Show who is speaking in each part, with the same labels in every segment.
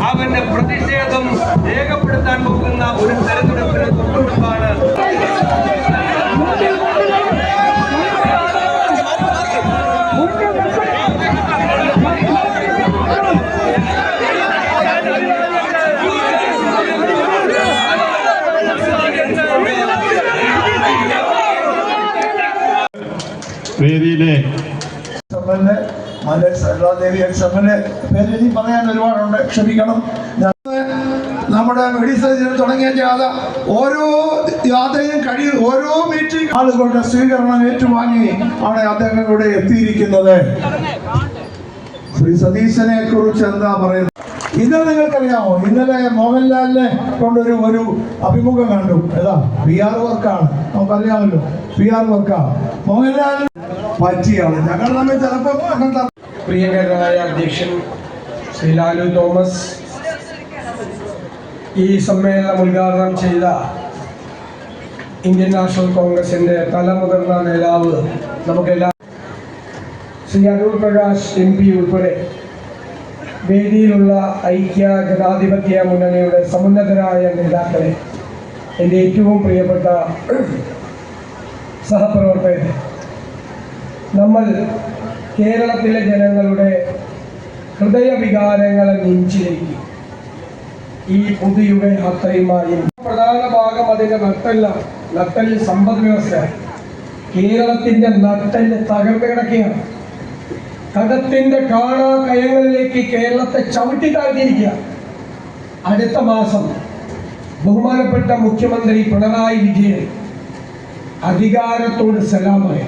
Speaker 1: അവന്റെ പ്രതിഷേധം രേഖപ്പെടുത്താൻ പോകുന്ന ഒരു തെരഞ്ഞെടുപ്പിന് തൊട്ടുമുമ്പാണ്
Speaker 2: വേദിയിലെ
Speaker 3: ദേവി എക്സമ്മന് പേര് പറയാൻ ഒരുപാടുണ്ട്, ക്ഷമിക്കണം. നമ്മുടെ മെഡിസിൻ തുടങ്ങിയ ജാഥ ഓരോ യാത്രയും ഓരോ മീറ്റിംഗ് ആളുകളുടെ സ്വീകരണം ഏറ്റുവാങ്ങി ആണ് അദ്ദേഹം ഇവിടെ എത്തിയിരിക്കുന്നത്. ശ്രീ സതീശനെ കുറിച്ച് എന്താ പറയുന്നത്? ഇന്നലെ നിങ്ങൾക്കറിയാമോ, ഇന്നലെ മോഹൻലാലിനെ കൊണ്ടൊരു അഭിമുഖം കണ്ടു. ഏതാ PR വർക്കാണ്, നമുക്കറിയാമല്ലോ. PR വർക്കാണ് മോഹൻലാൽ പറ്റിയാണ്. ഞങ്ങൾ തമ്മിൽ ചിലപ്പോൾ
Speaker 4: പ്രിയങ്കരനായ അധ്യക്ഷൻ ശ്രീ ലാലു തോമസ്, ഈ സമ്മേളനം ഉദ്ഘാടനം ചെയ്ത ഇന്ത്യൻ നാഷണൽ കോൺഗ്രസിൻ്റെ തലമുതിർന്ന നേതാവ് നമുക്കെല്ലാം ശ്രീ അടൂർ പ്രകാശ് MP ഉൾപ്പെടെ വേദിയിലുള്ള ഐക്യ ജനാധിപത്യ മുന്നണിയുടെ സമുന്നതരായ നേതാക്കളെ, എൻ്റെ ഏറ്റവും പ്രിയപ്പെട്ട സഹപ്രവർത്തകരെ, നമ്മൾ കേരളത്തിലെ ജനങ്ങളുടെ ഹൃദയവികാരങ്ങളെ നെഞ്ചിലേക്ക് ഈ പുതിയുഗ യാത്രയുമായി പ്രധാന ഭാഗം അതിൻ്റെ നട്ടല് സമ്പദ് വ്യവസ്ഥ. കേരളത്തിൻ്റെ നട്ടല് തകർന്നു കിടക്കുകയാണ്. കടത്തിന്റെ കാണാ കയങ്ങളിലേക്ക് കേരളത്തെ ചവിട്ടി താഴ്ത്തിയിരിക്കുക. അടുത്ത മാസം ബഹുമാനപ്പെട്ട മുഖ്യമന്ത്രി പിണറായി വിജയൻ അധികാരത്തോട് സലാമായ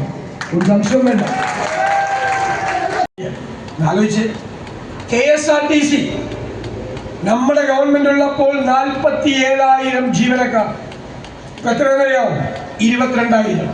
Speaker 4: ഒരു സംശയം വേണ്ട. ആലോചിച്ച് KSRTC നമ്മുടെ ഗവൺമെന്റ് ഉള്ളപ്പോൾ 47,000 ജീവനക്കാർ, എത്രയെന്നറിയാമോ? 22,000.